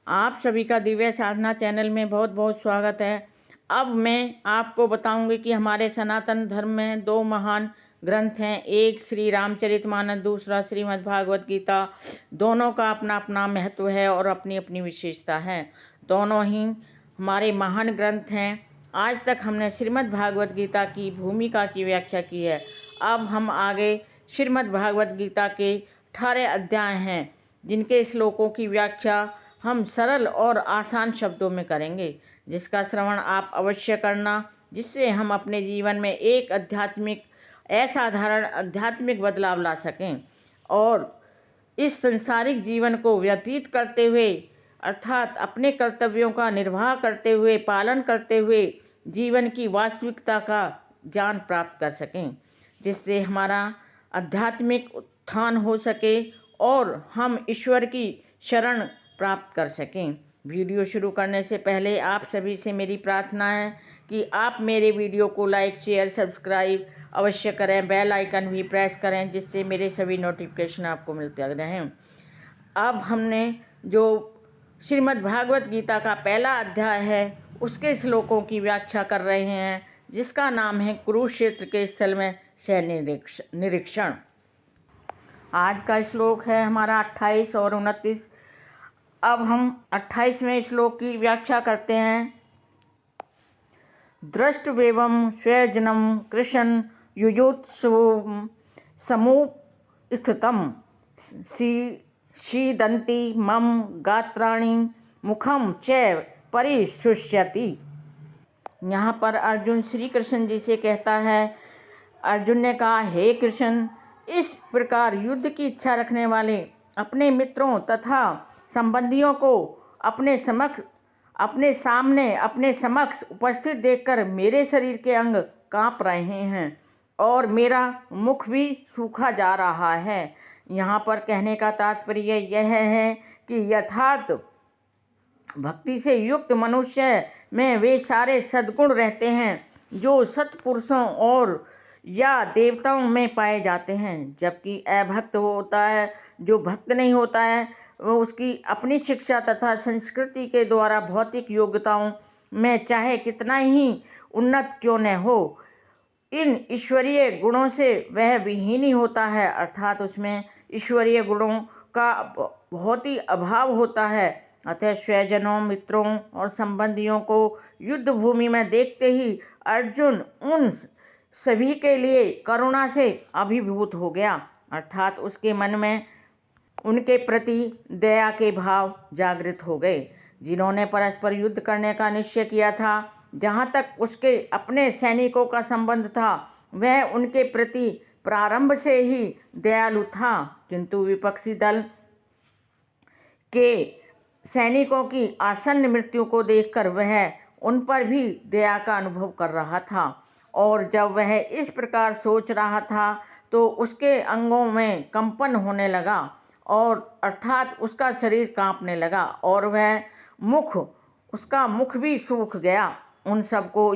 आप सभी का दिव्य साधना चैनल में बहुत बहुत स्वागत है। अब मैं आपको बताऊंगी कि हमारे सनातन धर्म में दो महान ग्रंथ हैं, एक श्री रामचरितमानस, दूसरा श्रीमद् भागवत गीता। दोनों का अपना अपना महत्व है और अपनी अपनी विशेषता है। दोनों ही हमारे महान ग्रंथ हैं। आज तक हमने श्रीमद् भागवत गीता की भूमिका की व्याख्या की है। अब हम आगे श्रीमद् भागवत गीता के 18 अध्याय हैं, जिनके श्लोकों की व्याख्या हम सरल और आसान शब्दों में करेंगे, जिसका श्रवण आप अवश्य करना, जिससे हम अपने जीवन में एक असाधारण आध्यात्मिक बदलाव ला सकें और इस संसारिक जीवन को व्यतीत करते हुए, अर्थात अपने कर्तव्यों का निर्वाह करते हुए, पालन करते हुए जीवन की वास्तविकता का ज्ञान प्राप्त कर सकें, जिससे हमारा आध्यात्मिक उत्थान हो सके और हम ईश्वर की शरण प्राप्त कर सकें। वीडियो शुरू करने से पहले आप सभी से मेरी प्रार्थना है कि आप मेरे वीडियो को लाइक, शेयर, सब्सक्राइब अवश्य करें, बेल आइकन भी प्रेस करें, जिससे मेरे सभी नोटिफिकेशन आपको मिलते रहें। अब हमने जो श्रीमद् भागवत गीता का पहला अध्याय है, उसके श्लोकों की व्याख्या कर रहे हैं, जिसका नाम है कुरुक्षेत्र के स्थल में सैन्य निरीक्षण। आज का श्लोक है हमारा 28 और 29। अब हम 28वें श्लोक की व्याख्या करते हैं। दृष्टवेवं स्वजनं कृशन् युयुत्सुं समुत्थितं शीदन्ति मम गात्राणि मुखं च परिशुष्यति। यहाँ पर अर्जुन श्री कृष्ण जी से कहता है। अर्जुन ने कहा, हे कृष्ण, इस प्रकार युद्ध की इच्छा रखने वाले अपने मित्रों तथा संबंधियों को अपने समक्ष उपस्थित देखकर मेरे शरीर के अंग कांप रहे हैं और मेरा मुख भी सूखा जा रहा है। यहाँ पर कहने का तात्पर्य यह है कि यथार्थ भक्ति से युक्त मनुष्य में वे सारे सद्गुण रहते हैं जो सत्पुरुषों और या देवताओं में पाए जाते हैं, जबकि अभक्त होता है, जो भक्त नहीं होता है, वो उसकी अपनी शिक्षा तथा संस्कृति के द्वारा भौतिक योग्यताओं में चाहे कितना ही उन्नत क्यों न हो, इन ईश्वरीय गुणों से वह विहीन ही होता है, अर्थात उसमें ईश्वरीय गुणों का बहुत ही अभाव होता है। अतः स्वजनों, मित्रों और संबंधियों को युद्ध भूमि में देखते ही अर्जुन उन सभी के लिए करुणा से अभिभूत हो गया, अर्थात उसके मन में उनके प्रति दया के भाव जागृत हो गए, जिन्होंने परस्पर युद्ध करने का निश्चय किया था। जहाँ तक उसके अपने सैनिकों का संबंध था, वह उनके प्रति प्रारंभ से ही दयालु था, किंतु विपक्षी दल के सैनिकों की आसन्न मृत्यु को देखकर वह उन पर भी दया का अनुभव कर रहा था। और जब वह इस प्रकार सोच रहा था तो उसके अंगों में कंपन होने लगा और अर्थात उसका शरीर कांपने लगा और वह उसका मुख भी सूख गया। उन सबको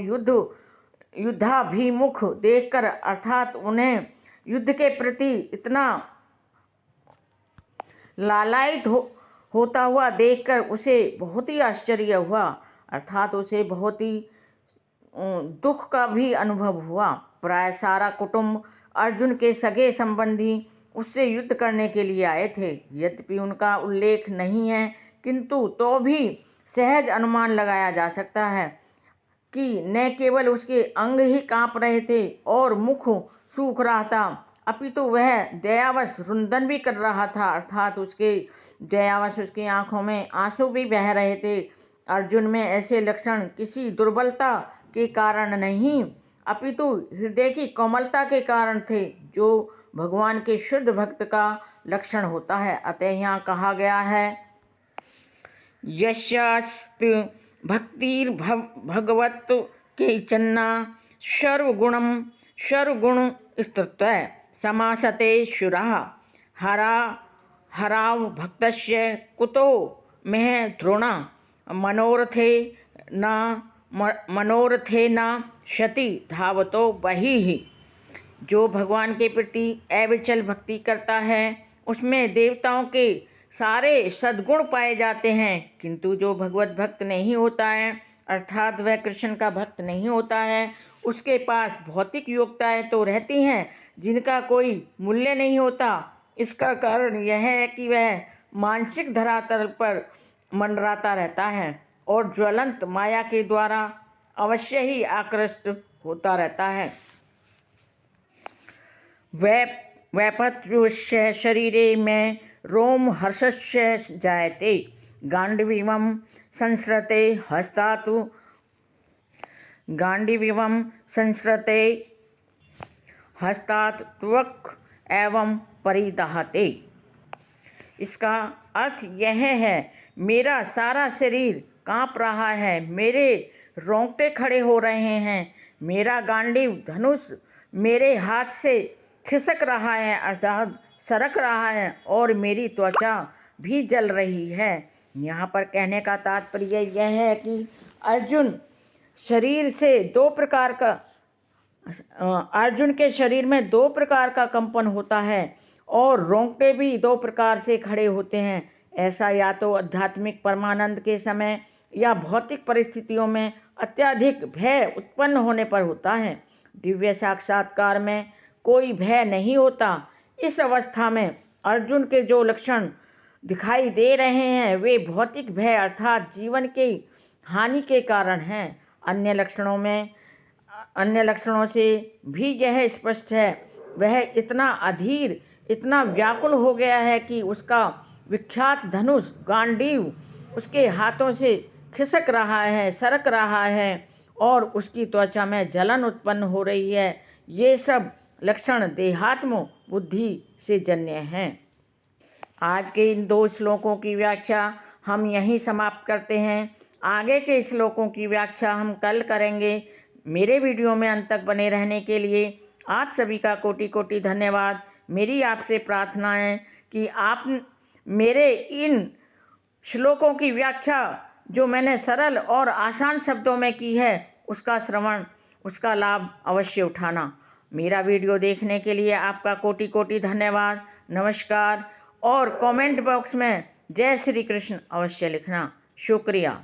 युद्धाभिमुख देखकर, अर्थात उन्हें युद्ध के प्रति इतना लालायित होता हुआ देखकर उसे बहुत ही आश्चर्य हुआ, अर्थात उसे बहुत ही दुख का भी अनुभव हुआ। प्राय सारा कुटुंब, अर्जुन के सगे संबंधी उससे युद्ध करने के लिए आए थे। यद्यपि उनका उल्लेख नहीं है, किंतु तो भी सहज अनुमान लगाया जा सकता है कि न केवल उसके अंग ही कांप रहे थे और मुख सूख रहा था, अपितु वह दयावश रुंदन भी कर रहा था, अर्थात उसकी आंखों में आंसू भी बह रहे थे। अर्जुन में ऐसे लक्षण किसी दुर्बलता के कारण नहीं, अपितु हृदय की कोमलता के कारण थे, जो भगवान के शुद्ध भक्त का लक्षण होता है। अतः यहाँ कहा गया है, यस्यास्त भक्तिर्भगवत के चन्ना सर्वगुण स्तुत्व समासते शुरः हराव भक्तस्य कुतो मह द्रोणा मनोरथे न शति धावतो बहिः। जो भगवान के प्रति अविचल भक्ति करता है, उसमें देवताओं के सारे सद्गुण पाए जाते हैं, किंतु जो भगवत भक्त नहीं होता है, अर्थात वह कृष्ण का भक्त नहीं होता है, उसके पास भौतिक योग्यताएं तो रहती हैं जिनका कोई मूल्य नहीं होता। इसका कारण यह है कि वह मानसिक धरातल पर मंडराता रहता है और ज्वलंत माया के द्वारा अवश्य ही आकृष्ट होता रहता है। वैपत्युष्य शरीरे में रोम हर्षस्य जायते, गांडीवं संसृते हस्तातु गांडीवं संसृते हस्तात् त्वक् एवं परिदहते। इसका अर्थ यह है, मेरा सारा शरीर कांप रहा है, मेरे रोंगटे खड़े हो रहे हैं, मेरा गांडीव धनुष मेरे हाथ से खिसक रहा है अर्थात सरक रहा है और मेरी त्वचा भी जल रही है। यहाँ पर कहने का तात्पर्य यह है कि अर्जुन शरीर से अर्जुन के शरीर में 2 प्रकार का कंपन होता है और रोंगटे भी 2 प्रकार से खड़े होते हैं। ऐसा या तो आध्यात्मिक परमानंद के समय या भौतिक परिस्थितियों में अत्यधिक भय उत्पन्न होने पर होता है। दिव्य साक्षात्कार में कोई भय नहीं होता। इस अवस्था में अर्जुन के जो लक्षण दिखाई दे रहे हैं वे भौतिक भय अर्थात जीवन की हानि के कारण हैं। अन्य लक्षणों से भी यह स्पष्ट है, वह इतना अधीर, इतना व्याकुल हो गया है कि उसका विख्यात धनुष गांडीव उसके हाथों से खिसक रहा है, सरक रहा है और उसकी त्वचा में जलन उत्पन्न हो रही है। ये सब लक्षण देहात्म बुद्धि से जन्य हैं। आज के इन 2 श्लोकों की व्याख्या हम यहीं समाप्त करते हैं। आगे के श्लोकों की व्याख्या हम कल करेंगे। मेरे वीडियो में अंत तक बने रहने के लिए आप सभी का कोटि कोटि धन्यवाद। मेरी आपसे प्रार्थना है कि आप मेरे इन श्लोकों की व्याख्या जो मैंने सरल और आसान शब्दों में की है उसका श्रवण, उसका लाभ अवश्य उठाना। मेरा वीडियो देखने के लिए आपका कोटि कोटि धन्यवाद, नमस्कार। और कमेंट बॉक्स में जय श्री कृष्ण अवश्य लिखना। शुक्रिया।